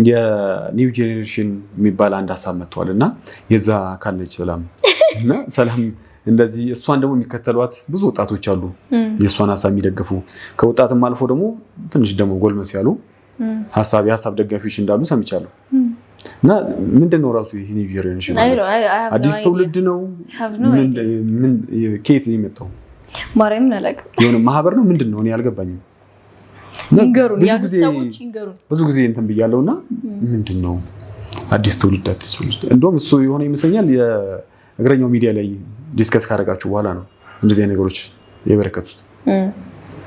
የኒው ጄኔሬሽን የሚባል አንድ ሀሳብ መጥቷል እና የዛ አካል ነች ሰላም እና ሰላም እንደዚህ እሷን ደግሞ የሚከተሏት ብዙ ወጣቶች አሉ፣ የእሷን ሀሳብ የሚደግፉ ከወጣትም አልፎ ደግሞ ትንሽ ደግሞ ጎልመስ ያሉ የሀሳብ ደጋፊዎች እንዳሉ ሰምቻለሁ። እና ምንድነው ራሱ ይሄ ኒው ጄኔሬሽን አዲስ ትውልድ ነው? ከየት ነው የመጣው? ማርያም ነለቅ የሆነ ማህበር ነው ምንድነው? እኔ አልገባኝም። ብዙ ጊዜ እንትን ብያለሁና ምንድነው አዲስ ትውልድ እንደውም እሱ የሆነ ይመስለኛል የእግረኛው ሚዲያ ላይ ዲስከስ ካደረጋችሁ በኋላ ነው እንደዚህ ነገሮች የበረከቱት።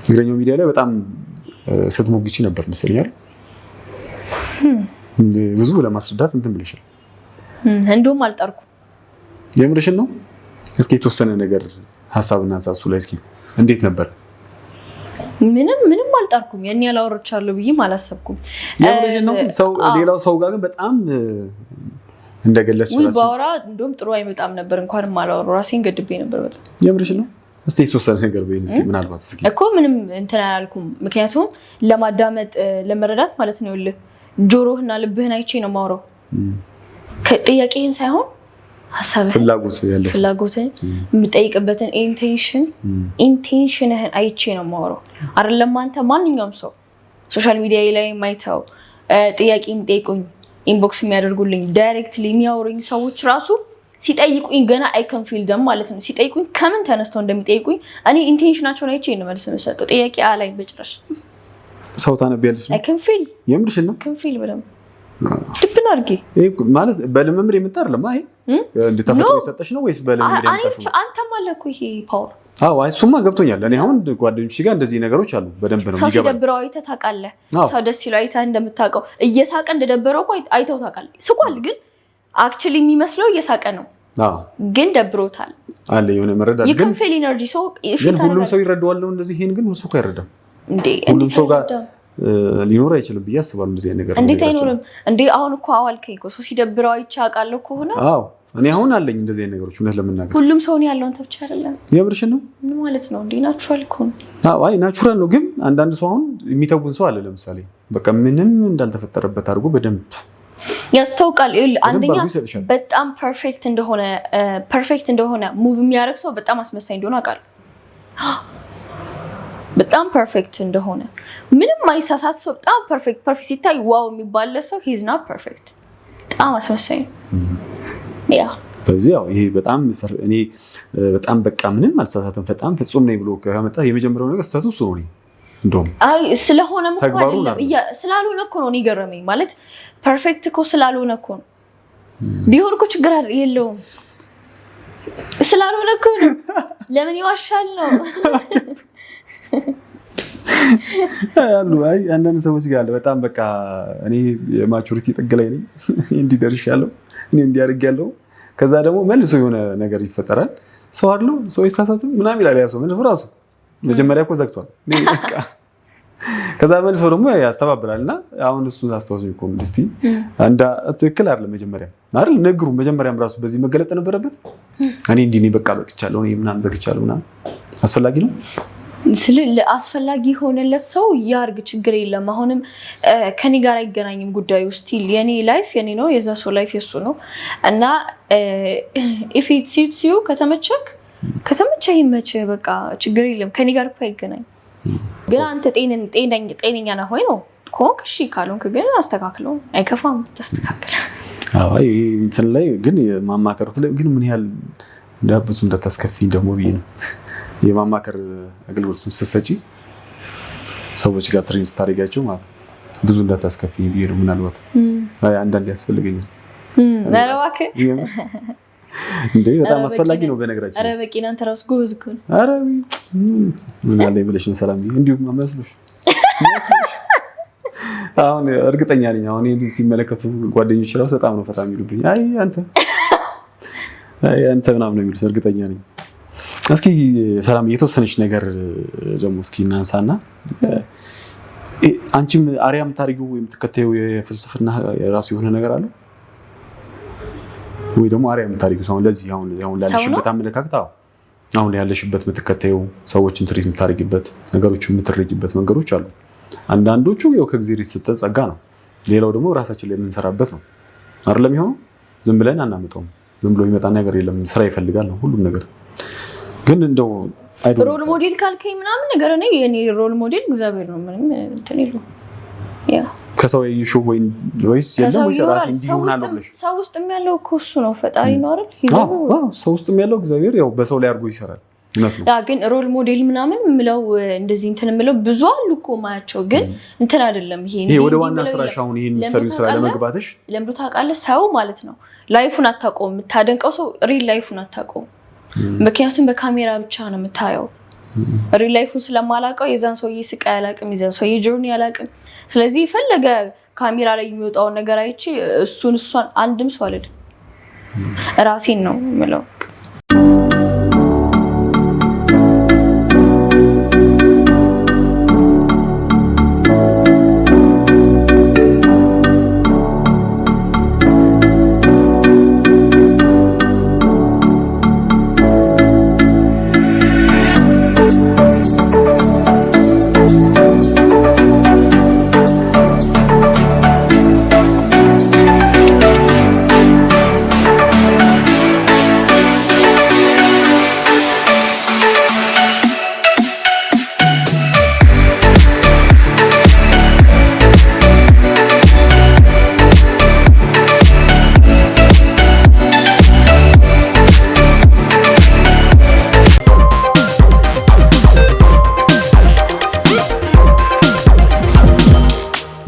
እግረኛው ሚዲያ ላይ በጣም ስትሞግቺ ነበር መሰለኛል። ብዙ ለማስረዳት እንትን ብለሻል። እንደውም አልጠርኩም። የምርሽን ነው? እስኪ የተወሰነ ነገር ሀሳብና ሳሱ ላይ እስኪ እንዴት ነበር? ምንም አልጠርኩም። ያኔ ያላወራቻለሁ ብዬም አላሰብኩም። የምርሽን ነው? ሌላው ሰው ጋር ግን በጣም እንደገለጽሽ ባወራ እንደውም ጥሩ አይመጣም ነበር። እንኳን ማላወራ ራሴን ገድቤ ነበር በጣም። የምርሽን ነው? እስቲ የተወሰነ ነገር በይኝ እስኪ። ምናልባት እስኪ እኮ ምንም እንትን አላልኩም። ምክንያቱም ለማዳመጥ ለመረዳት ማለት ነው ጆሮህና ልብህን አይቼ ነው የማወራው። ጥያቄህን ሳይሆን ሀሳብህን፣ ፍላጎትህን የምጠይቅበትን ኢንቴንሽንህን አይቼ ነው የማወራው። አይደለም አንተ ማንኛውም ሰው ሶሻል ሚዲያ ላይ ማይተው ጥያቄ የሚጠይቁኝ ኢንቦክስ የሚያደርጉልኝ ዳይሬክትሊ የሚያወሩኝ ሰዎች ራሱ ሲጠይቁኝ ገና አይ ካን ፊል ደም ማለት ነው። ሲጠይቁኝ ከምን ተነስተው እንደሚጠይቁኝ እኔ ኢንቴንሽናቸውን አይቼ ነው መልስ የምሰጠው። ጥያቄ አላይ በጭራሽ ሰው ታነቢያለሽ? አይ ካን ፊል የምርሽ ነው? ካን ፊል በደምብ ድብን አድርጌ ማለት በልምምድ የመጣ አይደለም። አይ እንድታፈጥሩ የሰጠሽ ነው ወይስ በልምምድ የመጣሽ ነው? አንተም አለ እኮ ይሄ ፓወር። አዎ እሱማ ገብቶኛል። እኔ አሁን ጓደኞች ጋር እንደዚህ ነገሮች አሉ በደንብ ነው የሚገባው። ሰው ሲደብረው አይተህ ታውቃለህ። ሰው ደስ ሲለው አይተህ እንደምታውቀው እየሳቀ እንደደበረው እኮ አይተው ታውቃለህ። ስቋል ግን አክቹሊ የሚመስለው እየሳቀ ነው፣ ግን ደብሮታል አለ የሆነ መረዳት። ግን ፊል ኢነርጂ ሰው ግን ሁሉም ሰው ይረዳዋል ነው እንደዚህ። ይሄን ግን እሱ እኮ አይረዳም እንዴ? ሁሉም ሰው ጋር ሊኖር አይችልም ብዬ አስባለሁ። እንደዚህ አይነት ነገር እንዴት አይኖርም እንዴ? አሁን እኮ አዋልከኝ እኮ ሰው ሲደብረው አይቼ አውቃለሁ ከሆነ አዎ እኔ አሁን አለኝ እንደዚህ አይነት ነገሮች እውነት ለመናገር። ሁሉም ሰው ነው ያለው አንተ ብቻ አይደለም። የምርሽን ነው? ምን ማለት ነው እንዴ? ናቹራል እኮ ነው። አይ ናቹራል ነው። ግን አንዳንድ ሰው አሁን የሚተውን ሰው አለ ለምሳሌ በቃ ምንም እንዳልተፈጠረበት አድርጎ በደንብ ያስታውቃል። አንደኛ በጣም ፐርፌክት እንደሆነ ሙቭ የሚያደርግ ሰው በጣም አስመሳይ እንደሆነ አውቃለሁ። በጣም ፐርፌክት እንደሆነ ምንም አይሳሳት ሰው በጣም ፐርፌክት ሲታይ ዋው የሚባል ሰው ሂዝ ናት ፐርፌክት። በጣም አስመሳይ ነው። ያ በዚህ ያው ይሄ በጣም እኔ በጣም በቃ ምንም አልሳሳትም በጣም ፍጹም ነኝ ብሎ ከመጣ የመጀመሪያው ነገር ስህተቱ እሱ ነው። እንደውም አይ ስለሆነም እኮ አይደለም ስላልሆነ እኮ ነው ገረመኝ። ማለት ፐርፌክት እኮ ስላልሆነ እኮ ነው። ቢሆን እኮ ችግር የለውም። ስላልሆነ እኮ ነው። ለምን ይዋሻል ነው ያሉ አይ አንዳንድ ሰዎች ጋር በጣም በቃ እኔ የማቹሪቲ ጥግ ላይ ነኝ እንዲደርሻለሁ እኔ እንዲያርጋለሁ ከዛ ደግሞ መልሶ የሆነ ነገር ይፈጠራል ሰው አይደለም ሰው ይሳሳትም ምናምን ይላል ያ ሰው ምን ራሱ መጀመሪያ እኮ ዘግቷል ከዛ መልሶ ደግሞ ያስተባብራልና አሁን እሱን አስተዋውኝ እኮ እስቲ አንዳ ትክክል አይደለም መጀመሪያ አይደል ነግሩ መጀመሪያም ራሱ በዚህ መገለጥ ነበረበት እኔ እንዲህ ነኝ በቃ በቅቻለሁ እኔ ምናምን ዘግቻለሁ ምናምን አስፈላጊ ነው አስፈላጊ ሆነለት ሰው ያርግ ችግር የለም አሁንም ከኔ ጋር አይገናኝም ጉዳዩ ስቲል የኔ ላይፍ የኔ ነው የዛ ሰው ላይፍ የሱ ነው እና if it suits you ከተመቸህ ይመች በቃ ችግር የለም ከኔ ጋር እኮ አይገናኝ ግን አንተ ጤነኛ ነህ ወይ ነው ኮንክ እሺ ካልሆንክ ግን አስተካክለው አይከፋም ተስተካክል አይ እንትን ላይ ግን ማማከሩት ላይ ግን ምን ያህል እንዳብዙ እንደታስከፊኝ ደግሞ ብዬ ነው የማማከር አገልግሎት ስትሰጪ ሰዎች ጋር ትሬን ስታደርጋቸው ማለት ብዙ እንዳታስከፊኝ ብዬ ነው ምናልባት አይ አንዳንዴ ያስፈልገኛል ነራዋከ እንዴ በጣም አስፈላጊ ነው በነገራችን አረ በቂና አንተ ራስ ጎበዝ እኮ አረ ምን አለ ብለሽ ነው ሰላም እንዲሁ ማመስሉሽ አሁን እርግጠኛ ነኝ አሁን ይሄን ሲመለከቱ ጓደኞች ራሱ በጣም ነው ፈታ የሚሉብኝ አይ አንተ ምናምን ነው የሚሉት እርግጠኛ ነኝ እስኪ ሰላም የተወሰነች ነገር ደግሞ እስኪ እናንሳና አንቺም አርያም ታሪኩ ወይም ተከታዩ የፍልስፍና የራሱ የሆነ ነገር አለ ወይ ደግሞ አርያም ታሪኩ አሁን ለዚህ አሁን ላለሽበት አመለካከት አሁን ያለሽበት የምትከታዩ ሰዎችን ትሪት የምታደርጊበት ነገሮችን የምትረጂበት መንገዶች አሉ አንዳንዶቹ ያው ከእግዚአብሔር የተሰጠን ጸጋ ነው ሌላው ደግሞ ራሳችን ላይ የምንሰራበት ነው አይደለም ይሆነው ዝም ብለን አናመጣውም ዝም ብሎ ይመጣ ነገር የለም ስራ ይፈልጋል ነው ሁሉም ነገር ግን እንደው ሮል ሞዴል ካልከኝ ምናምን ነገር እኔ የኔ ሮል ሞዴል እግዚአብሔር ነው ምንም እንትን ይሉ ያ ከሰው ይሹ ወይስ የለም ወይስ ራስ እንዲሆናል ብለሽ ሰው ውስጥ የሚያለው እኮ እሱ ነው ፈጣሪ ነው አይደል ይዘው ሰው ውስጥ የሚያለው እግዚአብሔር ያው በሰው ላይ አድርጎ ይሰራል እውነት ነው ያ ግን ሮል ሞዴል ምናምን ምለው እንደዚህ እንትን ምለው ብዙ አሉ እኮ ማያቸው ግን እንትን አይደለም ይሄ ወደ ዋና ስራሽ አሁን ይሄን መስሪው ስራ ለመግባትሽ ለምዶ ታውቃለህ ሰው ማለት ነው ላይፉን አታውቀውም የምታደንቀው ሰው ሪል ላይፉን አታውቀውም ምክንያቱም በካሜራ ብቻ ነው የምታየው ሪል ላይፉን ስለማላውቀው የዛን ሰውዬ ስቃይ አላውቅም የዛን ሰውዬ ጆርኒ አላውቅም ስለዚህ ፈለገ ካሜራ ላይ የሚወጣው ነገር አይቼ እሷን አንድም ሰው አልልም ራሴን ነው የምለው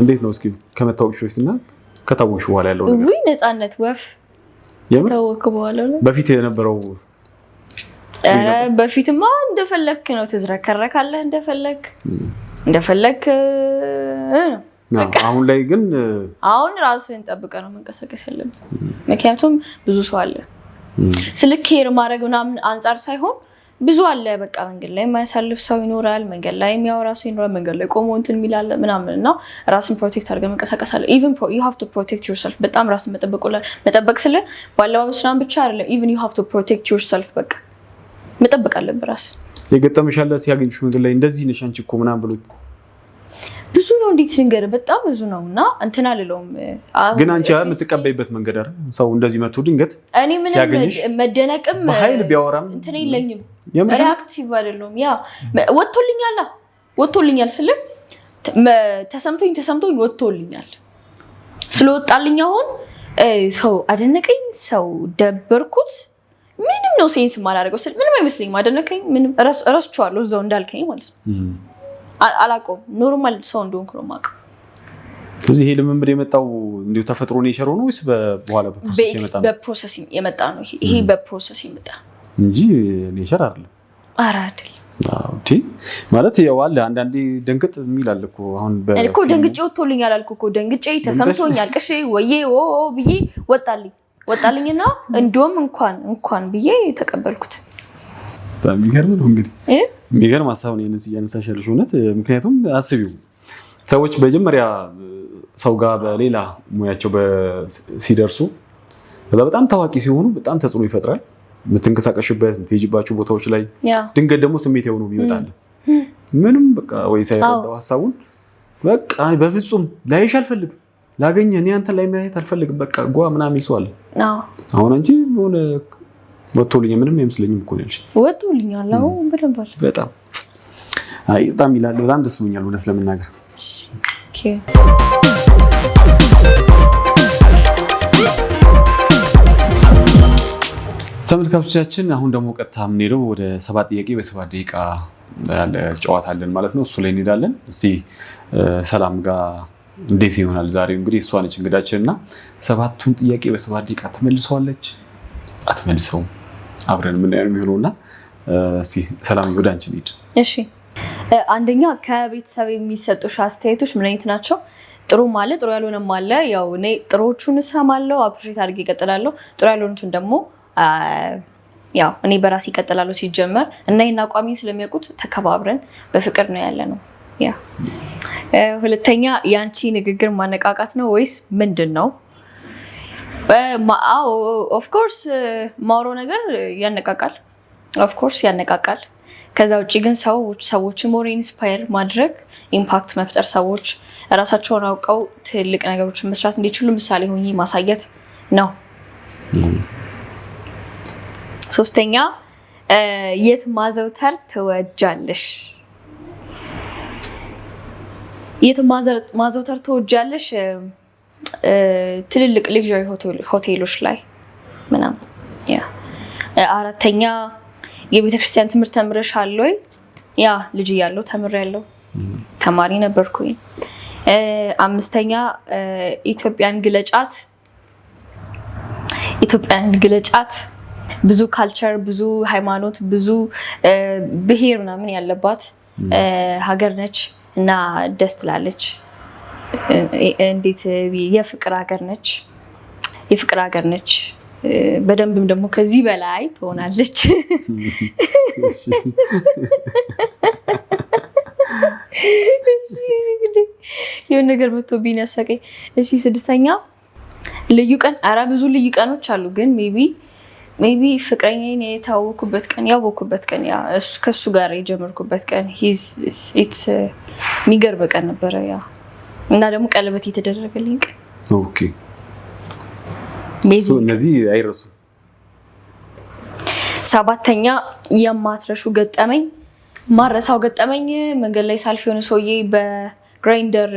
እንዴት ነው እስኪ ከመታወቅሽ በፊትና ከታወቅሽ በኋላ ያለው ነገር ወይ ነፃነት ወፍ ታወቅ በኋላ ነው በፊት የነበረው በፊትማ እንደፈለክ ነው ተዝረከረካለህ እንደፈለክ አሁን ላይ ግን አሁን ራስህን ጠብቀህ ነው መንቀሳቀስ ያለብህ ምክንያቱም ብዙ ሰው አለ ስልክ ኬር ማድረግ ምናምን አንፃር ሳይሆን ብዙ አለ በቃ መንገድ ላይ የማያሳልፍ ሰው ይኖራል መንገድ ላይ የሚያወራ ሰው ይኖራል መንገድ ላይ ቆሞ እንትን የሚላል ምናምንና ራስን ፕሮቴክት አድርገህ መንቀሳቀስ አለ even you have to protect yourself በጣም ራስን መጠበቅ ስለ ባለባበስ ምናምን ብቻ አይደለም even you have to protect yourself በቃ መጠበቅ አለብህ ራስን የገጠመሽ ያለ ሲያገኝሽ መንገድ ላይ እንደዚህ ነሽ አንቺ እኮ ምናምን ብሎት ብዙ ነው እንዴት ንገር በጣም ብዙ ነውና እንትን አልለውም ግን አንቺ የምትቀበይበት መንገድ አይደል ሰው እንደዚህ መጥቶ ድንገት እኔ ምንም መደነቅም በኃይል ቢያወራም እንትን የለኝም ሪአክቲቭ አይደለም ያ ወጥቶልኛል ስለ ተሰምቶኝ ወጥቶልኛል ስለወጣልኝ አሁን ሰው አደነቀኝ ሰው ደበርኩት ምንም ነው ሴንስ ማላደርገው ስለ ምንም አይመስለኝም አደነቀኝ ምንም ረስቻለሁ እዛው እንዳልከኝ ማለት ነው አላውቀውም ኖርማል ሰው እንደሆንኩ ነው የማውቀው ስለዚህ ይሄ ልምምድ የመጣው እንዲሁ ተፈጥሮ ነው የሸረው ነው ወይስ በኋላ በፕሮሰስ የመጣ ነው ይሄ በፕሮሰስ የመጣ እንጂ ኔቸር አይደለም አይደል አውቲ ማለት ያው አለ አንዳንዴ ደንግጥ የሚላል እኮ አሁን እኮ ደንግጬ ወጥቶልኛል አልኩ እኮ ደንግጬ ተሰምቶኛል ቅሽ ወዬ ኦ ብዬ ወጣልኝና እንደውም እንኳን ብዬ ተቀበልኩት። በሚገርም ነው እንግዲህ የሚገርም ሀሳብ ነው የነዚህ ያነሳሻልሽ እውነት። ምክንያቱም አስቢው ሰዎች መጀመሪያ ሰው ጋር በሌላ ሙያቸው ሲደርሱ ከዛ በጣም ታዋቂ ሲሆኑ በጣም ተጽዕኖ ይፈጥራል። የምትንቀሳቀሽበት የምትሄጂባቸው ቦታዎች ላይ ድንገት ደግሞ ስሜት የሆኑ ይመጣል። ምንም በቃ ወይ ሳይረዳው ሀሳቡን በቃ በፍጹም ላይሽ አልፈልግም ላገኘ እኔ አንተን ላይ ማየት አልፈልግም በቃ ጓ ምናምን ይሰዋል። አሁን እንጂ ሆነ ወጥቶልኛል ምንም አይመስለኝም እኮ ነው ያልሽ። ወጥቶልኛል አሁን በደንብ አለ በጣም በጣም ይላል። በጣም ደስ ብሎኛል እውነት ለመናገር። ኦኬ ተመልካቾቻችን አሁን ደግሞ ቀጥታ የምንሄደው ወደ 7 ጥያቄ በ7 ደቂቃ ያለ ጨዋታ አለን ማለት ነው። እሱ ላይ እንሄዳለን። እስቲ ሰላም ጋር እንዴት ይሆናል ዛሬው? እንግዲህ እሷ ነች እንግዳችን እና 7ቱን ጥያቄ በ7 ደቂቃ ትመልሰዋለች አትመልሰውም? አብረን ምን ያለው የሚሆነውና እስቲ ሰላም ወደ አንቺ እንሂድ። እሺ አንደኛ ከቤተሰብ የሚሰጡሽ አስተያየቶች ምን አይነት ናቸው? ጥሩ ማለት ጥሩ ያልሆነም አለ። ያው እኔ ጥሩዎቹን እሰማለሁ አፕሪሼት አድርጌ እቀጥላለሁ። ጥሩ ያልሆኑትን ደግሞ ያው እኔ በራሴ እቀጥላለሁ። ሲጀመር እና ይሄን አቋሚ ስለሚያውቁት ተከባብረን በፍቅር ነው ያለ ነው። ያ ሁለተኛ ያንቺ ንግግር ማነቃቃት ነው ወይስ ምንድነው? ኦፍ ኮርስ ማውሮ ነገር ያነቃቃል። ኦፍ ኮርስ ያነቃቃል። ከዛ ውጪ ግን ሰዎችን ሞር ኢንስፓየር ማድረግ ኢምፓክት መፍጠር ሰዎች ራሳቸውን አውቀው ትልቅ ነገሮችን መስራት እንዲችሉ ምሳሌ ሆኜ ማሳየት ነው። ሶስተኛ የት ማዘውተር ትወጃለሽ? የት ማዘውተር ትወጃለሽ? ትልልቅ ሌክዠሪ ሆቴሎች ላይ ምናምን። ያ አራተኛ የቤተክርስቲያን ትምህርት ተምረሻል ወይ? ያ ልጅ እያለሁ ተምሬያለሁ፣ ተማሪ ነበርኩኝ። አምስተኛ ኢትዮጵያን ግለጫት። ብዙ ካልቸር፣ ብዙ ሃይማኖት፣ ብዙ ብሄር ምናምን ያለባት ሀገር ነች እና ደስ ትላለች። እንዴት የፍቅር ሀገር ነች። በደንብም ደግሞ ከዚህ በላይ ትሆናለች። የሆነ ነገር መጥቶ ቢነሰቀኝ። እሺ ስድስተኛ ልዩ ቀን። ኧረ ብዙ ልዩ ቀኖች አሉ፣ ግን ሜቢ ፍቅረኛዬን ያወኩበት ቀን ያ ከሱ ጋር የጀመርኩበት ቀን ኢትስ የሚገርም ቀን ነበረ። ያ እና ደግሞ ቀለበት የተደረገልኝ ቀን። ኦኬ እነዚህ አይረሱ። ሰባተኛ የማትረሹ ገጠመኝ። ማረሳው ገጠመኝ መንገድ ላይ ሳልፍ የሆነ ሰውዬ በግራይንደር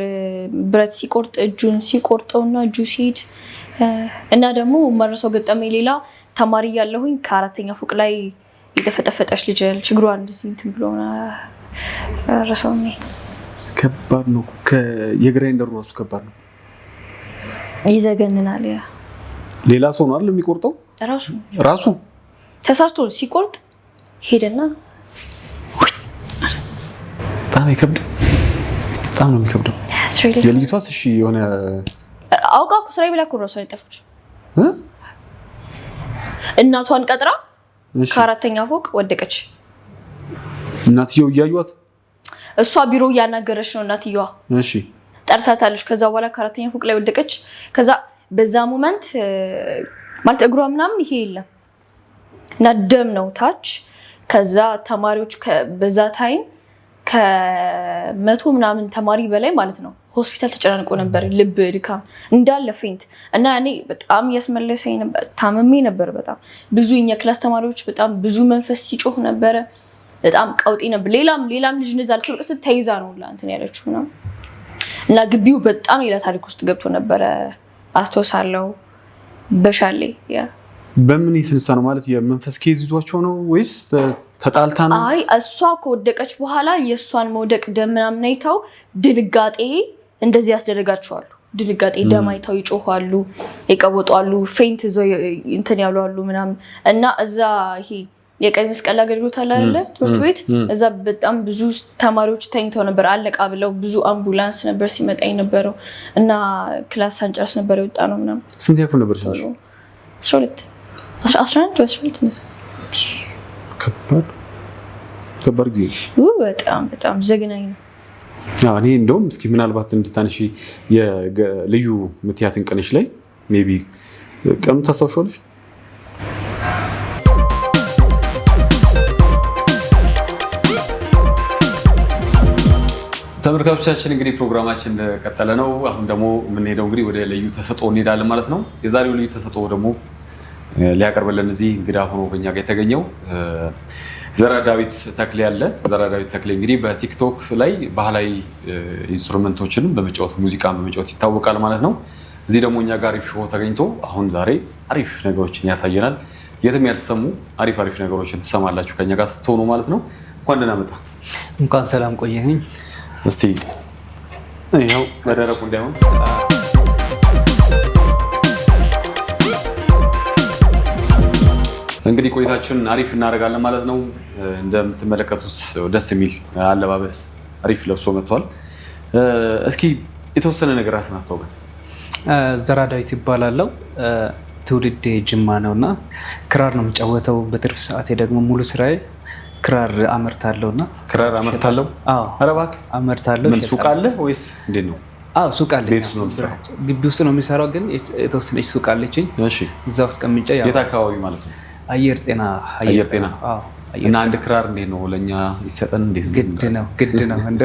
ብረት ሲቆርጥ እጁን ሲቆርጠውና እጁ ሲሄድ እና ደግሞ ማረሳው ገጠመኝ ሌላ ተማሪ ያለሁኝ ከ4ኛ ፎቅ ላይ የተፈጠፈጠች ልጅ ችግሯን እንደዚህ እንትን ብሎ ረሳው። ከባድ ነው። የግራይንደሩ ራሱ ከባድ ነው፣ ይዘገንናል። ያ ሌላ ሰው ነው አይደል የሚቆርጠው? ራሱ ተሳስቶ ሲቆርጥ ሄደና በጣም ይከብዳል። በጣም ነው የሚከብደው። የልጅቷስ እሺ የሆነ አውቃ እኮ ስራዬ ብላ እኮ ራሷ አይጠፋች። እናቷን ቀጥራ ከ4ኛ ፎቅ ወደቀች። እናትየው እያዩት እሷ ቢሮ እያናገረች ነው እናትየዋ። እሺ ጠርታታለች። ከዛ በኋላ ከ4ኛ ፎቅ ላይ ወደቀች። ከዛ በዛ ሞመንት ማለት እግሯ ምናምን ይሄ የለም እና ደም ነው ታች። ከዛ ተማሪዎች በዛ ታይም ከ100 ምናምን ተማሪ በላይ ማለት ነው ሆስፒታል ተጨናንቆ ነበር። ልብ ድካም እንዳለ ፌንት እና እኔ በጣም ያስመለሰኝ ነበር። ታመሜ ነበር በጣም ብዙ። የኛ ክላስ ተማሪዎች በጣም ብዙ መንፈስ ሲጮህ ነበረ። በጣም ቀውጢ ነበር። ሌላም ልጅ እንደዛ አልተወቀሰ ተይዛ ነው እንትን ያለችው ነው። እና ግቢው በጣም ሌላ ታሪክ ውስጥ ገብቶ ነበረ አስተውሳለሁ። በሻሌ ያ በምን የተነሳ ነው ማለት የመንፈስ ኬዝ ይዟቸው ነው ወይስ ተጣልታ ነው? አይ እሷ ከወደቀች በኋላ የእሷን መውደቅ ደም ምናምን አይተው ድንጋጤ እንደዚህ ያስደረጋቸዋሉ። ድንጋጤ ደም አይተው ይጮሃሉ፣ ይቀወጣሉ፣ ፌንት ዘው እንትን ያሉ አሉ ምናምን እና እዛ ይሄ የቀይ መስቀል አገልግሎት አለ አይደለ ትምህርት ቤት እዛ በጣም ብዙ ተማሪዎች ተኝተው ነበር አለቃ ብለው ብዙ አምቡላንስ ነበር ሲመጣ የነበረው እና ክላስ ሳንጨርስ ነበር የወጣ ነው ምናምን ስንት ያክል ነበር ትንሽ 12 11 ከባድ ጊዜ በጣም ዘግናኝ ነው እኔ እንደውም እስኪ ምናልባት እንድታነሺ የልዩ ምትያትን ቀንሽ ላይ ሜይ ቢ ቀኑ ታስታውሻለሽ ተመልካቾቻችን እንግዲህ ፕሮግራማችን እንደቀጠለ ነው አሁን ደግሞ የምንሄደው እንግዲህ ወደ ልዩ ተሰጥኦ እንሄዳለን ማለት ነው የዛሬው ልዩ ተሰጥኦ ደግሞ ሊያቀርብልን እዚህ እንግዳ ሆኖ በእኛ ጋር የተገኘው ዘራዳዊት ተክሌ ያለ ዘራዳዊት ተክሌ እንግዲህ በቲክቶክ ላይ ባህላዊ ኢንስትሩመንቶችንም በመጫወት ሙዚቃን በመጫወት ይታወቃል ማለት ነው እዚህ ደግሞ እኛ ጋር ሾው ተገኝቶ አሁን ዛሬ አሪፍ ነገሮችን ያሳየናል የትም ያልተሰሙ አሪፍ ነገሮችን ትሰማላችሁ ከኛ ጋር ስትሆኑ ማለት ነው እንኳን ደህና መጣ እንኳን ሰላም ቆየኝ እስቲ ይሄው በደረቁ እንዳይሆን እንግዲህ ቆይታችን አሪፍ እናደርጋለን ማለት ነው እንደምትመለከቱት ደስ የሚል አለባበስ አሪፍ ለብሶ መጥቷል እስኪ የተወሰነ ነገር ራስን አስተዋውቀን ዘራዳዊት ይባላል ትውልዴ ጅማ ነውና ክራር ነው የምጫወተው በትርፍ ሰዓቴ ደግሞ ሙሉ ስራዬ ክራር አመርታለሁና ክራር አመርታለሁ ኧረ እባክህ አመርታለሁ ምን ሱቅ አለ ወይስ እንዴት ነው ሱቅ አለ ቤት ውስጥ ነው የምትሰራው ግቢ ውስጥ ነው የሚሰራው ግን የተወሰነች ሱቅ አለችኝ እሺ እዛው አስቀምጬ የት አካባቢ ማለት ነው አየር ጤና እና አንድ ክራር እንዴት ነው ለኛ ይሰጠን እንዴት ግድ ነው እንደ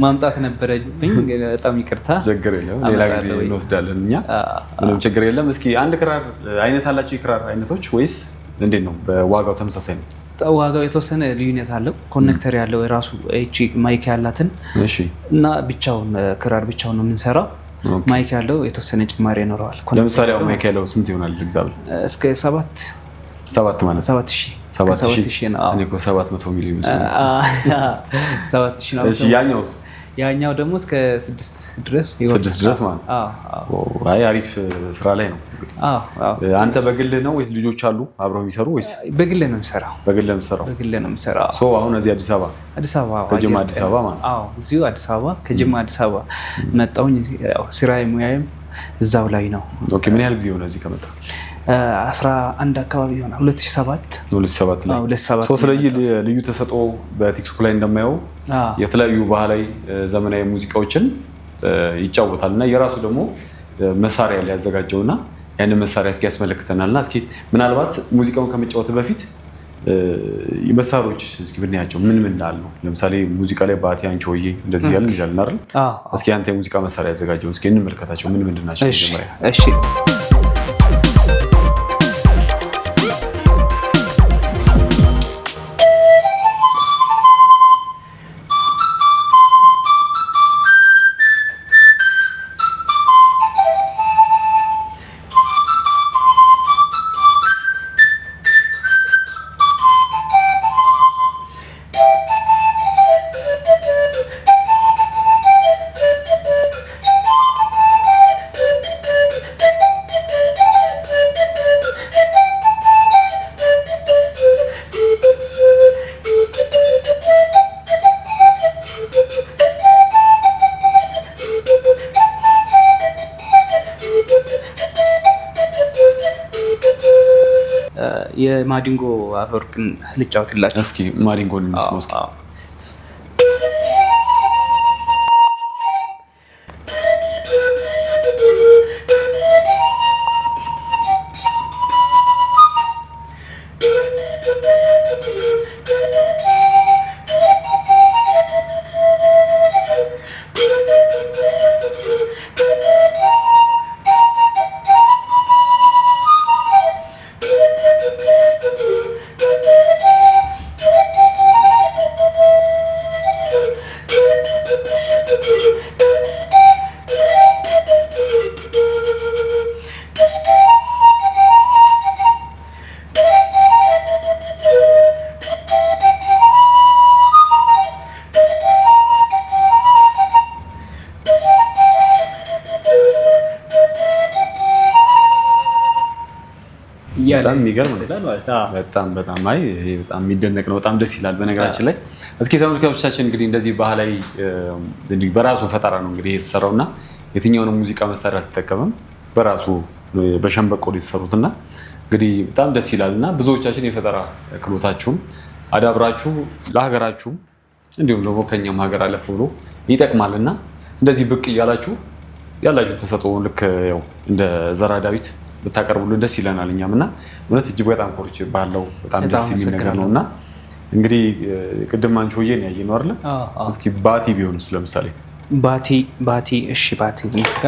ማምጣት ነበረብኝ በጣም ይቅርታ ችግር የለም ሌላ ጊዜ እንወስዳለን እኛ ምንም ችግር የለም እስኪ አንድ ክራር አይነት አላችሁ የክራር አይነቶች ወይስ እንዴት ነው በዋጋው ተመሳሳይ ነው ዋጋው የተወሰነ ልዩነት አለው ኮኔክተር ያለው የራሱ ኤች ማይክ ያላትን እና ብቻውን ክራር ብቻውን ነው የምንሰራው ማይክ ያለው የተወሰነ ጭማሪ ይኖረዋል ለምሳሌ አሁን ማይክ ያለው ስንት ይሆናል ኤግዛምፕል እስከ 7 ማለት 7000 ነው እኔ እኮ 700 ሚሊዮን 7000 ነው እሺ ያኛው ደግሞ እስከ 6 ድረስ ማለት አይ አሪፍ ስራ ላይ ነው አንተ በግልህ ነው ወይስ ልጆች አሉ አብረው የሚሰሩ ወይስ በግልህ ነው የሚሰራው በግልህ ነው የሚሰራው ሶ አሁን እዚህ አዲስ አበባ ከጅማ አዲስ አበባ ማለት እዚሁ አዲስ አበባ ከጅማ አዲስ አበባ መጣሁኝ ስራዬ ሙያዬም እዛው ላይ ነው ኦኬ ምን ያህል ጊዜ ሆነ እዚህ ከመጣ 11 አካባቢ ይሆናል 2007 ላይ ሶ ስለዚህ ልዩ ተሰጥኦ በቲክቶክ ላይ እንደማየው የተለያዩ ባህላዊ ዘመናዊ ሙዚቃዎችን ይጫወታል እና የራሱ ደግሞ መሳሪያ ላይ ያዘጋጀውና ያንን መሳሪያ እስኪ ያስመለክተናልና እስኪ ምናልባት ሙዚቃውን ከመጫወት በፊት መሳሪያዎች እስኪ ብናያቸው ምን አሉ ለምሳሌ ሙዚቃ ላይ ባቲ አንቺሆዬ እንደዚህ ያልን ይላልና አይደል እስኪ አንተ የሙዚቃ መሳሪያ ያዘጋጀው እስኪ እንመልከታቸው ምን ናቸው መጀመሪያ እሺ የማዲንጎ አፈወርቅን ልጫወትላችሁ እስኪ ማዲንጎን እንስማው እስኪ በጣም የሚገርም በጣም አይ ይሄ በጣም የሚደነቅ ነው። በጣም ደስ ይላል። በነገራችን ላይ እስኪ ተመልካቾቻችን እንግዲህ እንደዚህ ባህላዊ በራሱ ፈጠራ ነው እንግዲህ የተሰራውና የትኛውንም ሙዚቃ መሳሪያ አልተጠቀመም። በራሱ በሸንበቆ የተሰሩትና እንግዲህ በጣም ደስ ይላልና ብዙዎቻችን የፈጠራ ክህሎታችሁን አዳብራችሁ ለሀገራችሁ እንዲሁም ደግሞ ከኛም ሀገር አለፍ ብሎ ይጠቅማልና እንደዚህ ብቅ እያላችሁ ያላችሁ ተሰጥኦ ልክ ያው እንደ ዘራ ዳዊት ብታቀርቡልን ደስ ይለናል እኛም እና እውነት እጅግ በጣም ኮርቼ ባለው በጣም ደስ የሚል ነገር ነውና እንግዲህ ቅድም አንቺሆዬን ያየነው አይደል? እስኪ ባቲ ቢሆንስ ለምሳሌ ባቲ እሺ ባቲ ሙዚቃ